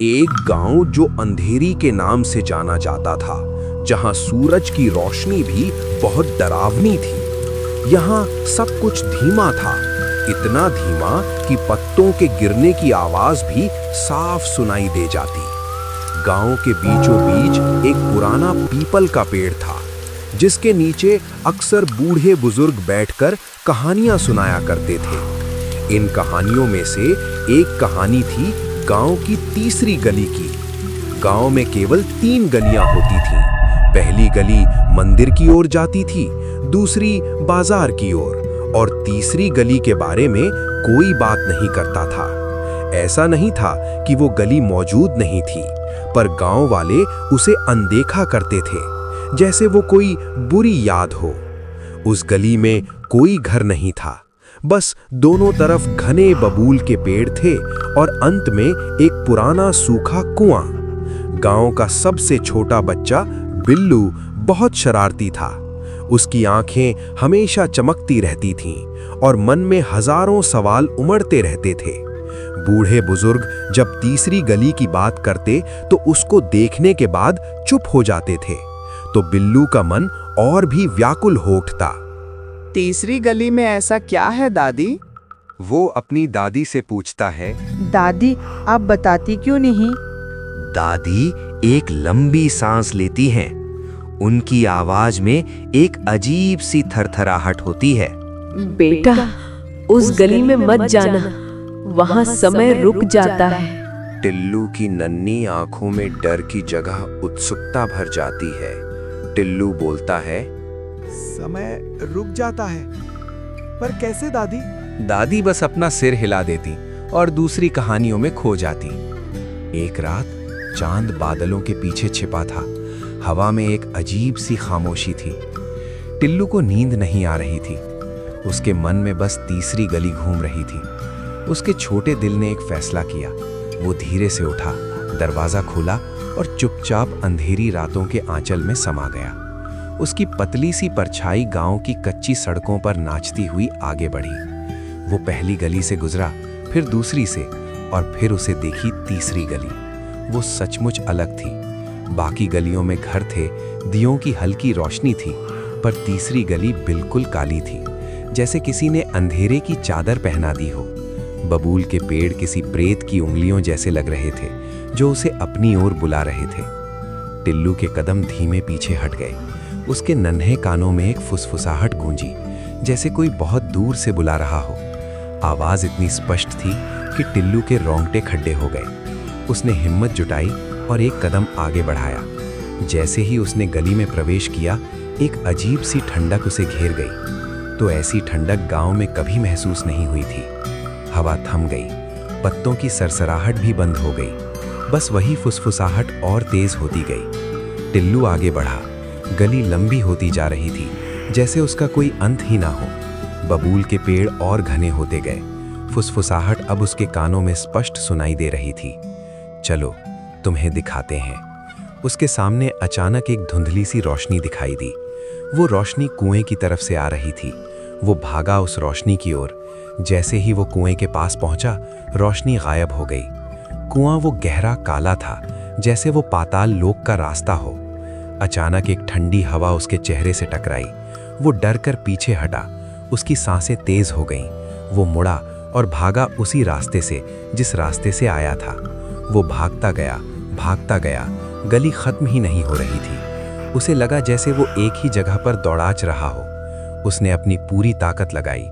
एक गांव जो अंधेरी के नाम से जाना जाता था, जहां सूरज की रोशनी भी बहुत डरावनी थी। यहाँ सब कुछ धीमा था, इतना धीमा कि पत्तों के गिरने की आवाज भी साफ सुनाई दे जाती। गांव के बीचों बीच एक पुराना पीपल का पेड़ था, जिसके नीचे अक्सर बूढ़े बुजुर्ग बैठकर कहानियां सुनाया करते थे। इन कहानियों में से एक कहानी थी गांव की तीसरी गली की। गांव में केवल 3 गलियां होती थीं। पहली गली मंदिर की ओर जाती थी, दूसरी बाजार की ओर, और तीसरी गली के बारे में कोई बात नहीं करता था। ऐसा नहीं था कि वो गली मौजूद नहीं थी, पर गांव वाले उसे अनदेखा करते थे, जैसे वो कोई बुरी याद हो। उस गली में कोई घर नहीं था, बस दोनों तरफ घने बबूल के पेड़ थे और अंत में एक पुराना सूखा कुआं। गांव का सबसे छोटा बच्चा बिल्लू बहुत शरारती था। उसकी आंखें हमेशा चमकती रहती थीं और मन में हजारों सवाल उमड़ते रहते थे। बूढ़े बुजुर्ग जब तीसरी गली की बात करते तो उसको देखने के बाद चुप हो जाते थे, तो बिल्लू का मन और भी व्याकुल हो उठता। तीसरी गली में ऐसा क्या है दादी? वो अपनी दादी से पूछता है। दादी, आप बताती क्यों नहीं? दादी एक लंबी सांस लेती हैं। उनकी आवाज में एक अजीब सी थरथराहट होती है। बेटा, उस गली में मत जाना, वहां समय रुक जाता है। टिल्लू की नन्ही आंखों में डर की जगह उत्सुकता भर जाती है। टिल्लू बोलता है, समय रुक जाता है, पर कैसे दादी? दादी बस अपना सिर हिला देती और दूसरी कहानियों में खो जाती। एक रात चांद बादलों के पीछे छिपा था। हवा में एक अजीब सी खामोशी थी। टिल्लू को नींद नहीं आ रही थी। उसके मन में बस तीसरी गली घूम रही थी। उसके छोटे दिल ने एक फैसला किया। वो धीरे से उठा, दरवाजा खोला और चुपचाप अंधेरी रातों के आंचल में समा गया। उसकी पतली सी परछाई गांव की कच्ची सड़कों पर नाचती हुई आगे बढ़ी। वो पहली गली से गुजरा, फिर दूसरी से, और फिर उसे देखी तीसरी गली। वो सचमुच अलग थी। बाकी गलियों में घर थे, दियों की हल्की रोशनी थी, पर तीसरी गली बिल्कुल काली थी, जैसे किसी ने अंधेरे की चादर पहना दी हो। बबूल के पेड़ किसी प्रेत की उंगलियों जैसे लग रहे थे, जो उसे अपनी ओर बुला रहे थे। टिल्लू के कदम धीमे पीछे हट गए। उसके नन्हे कानों में एक फुसफुसाहट गूंजी, जैसे कोई बहुत दूर से बुला रहा हो। आवाज इतनी स्पष्ट थी कि टिल्लू के रोंगटे खड्डे हो गए। उसने हिम्मत जुटाई और एक कदम आगे बढ़ाया। जैसे ही उसने गली में प्रवेश किया, एक अजीब सी ठंडक उसे घेर गई। तो ऐसी ठंडक गांव में कभी महसूस नहीं हुई थी। हवा थम गई, पत्तों की सरसराहट भी बंद हो गई। बस वही फुसफुसाहट और तेज होती गई। टिल्लू आगे बढ़ा। गली लंबी होती जा रही थी, जैसे उसका कोई अंत ही ना हो। बबूल के पेड़ और घने होते गए। फुसफुसाहट अब उसके कानों में स्पष्ट सुनाई दे रही थी। चलो, तुम्हें दिखाते हैं। उसके सामने अचानक एक धुंधली सी रोशनी दिखाई दी। वो रोशनी कुएं की तरफ से आ रही थी। वो भागा उस रोशनी की ओर। जैसे ही वो कुएं के पास पहुंचा, रोशनी गायब हो गई। कुआं वो गहरा काला था, जैसे वो पाताल लोक का रास्ता हो। अचानक एक ठंडी हवा उसके चेहरे से टकराई। वो डर कर पीछे हटा। उसकी सांसें तेज हो गईं। वो मुड़ा और भागा उसी रास्ते से जिस रास्ते से आया था। वो भागता गया। गली खत्म ही नहीं हो रही थी। उसे लगा जैसे वो एक ही जगह पर दौड़ाच रहा हो। उसने अपनी पूरी ताकत लगाई।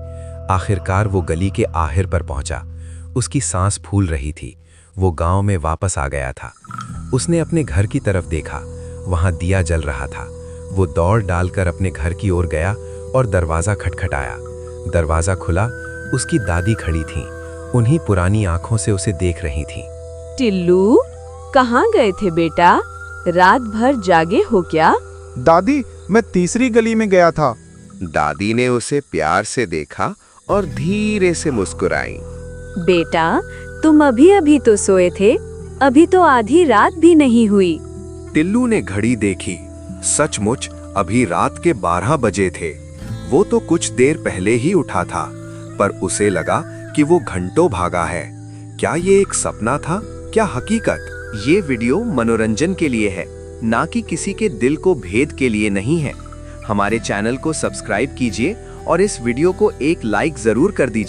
आखिरकार वो गली के आखिर पर पहुंचा। उसकी सांस फूल रही थी। वो गांव में वापस आ गया था। उसने अपने घर की तरफ देखा। वहां दिया जल रहा था। वो दौड़ डालकर अपने घर की ओर गया और दरवाजा खटखटाया। दरवाजा खुला। उसकी दादी खड़ी थीं। उन्हीं पुरानी आंखों से उसे देख रही थीं। टिल्लू, कहाँ गए थे बेटा? रात भर जागे हो क्या? दादी, मैं तीसरी गली में गया था। दादी ने उसे प्यार से देखा और धीरे से मुस्कुराई। बेटा, तुम अभी अभी तो सोए थे। अभी तो आधी रात भी नहीं हुई। टिल्लू ने घड़ी देखी। सचमुच अभी रात के 12 बजे थे। वो तो कुछ देर पहले ही उठा था, पर उसे लगा कि वो घंटों भागा है। क्या ये एक सपना था, क्या हकीकत? ये वीडियो मनोरंजन के लिए है, ना कि किसी के दिल को भेद के लिए नहीं है। हमारे चैनल को सब्सक्राइब कीजिए और इस वीडियो को एक लाइक जरूर कर दीजिए।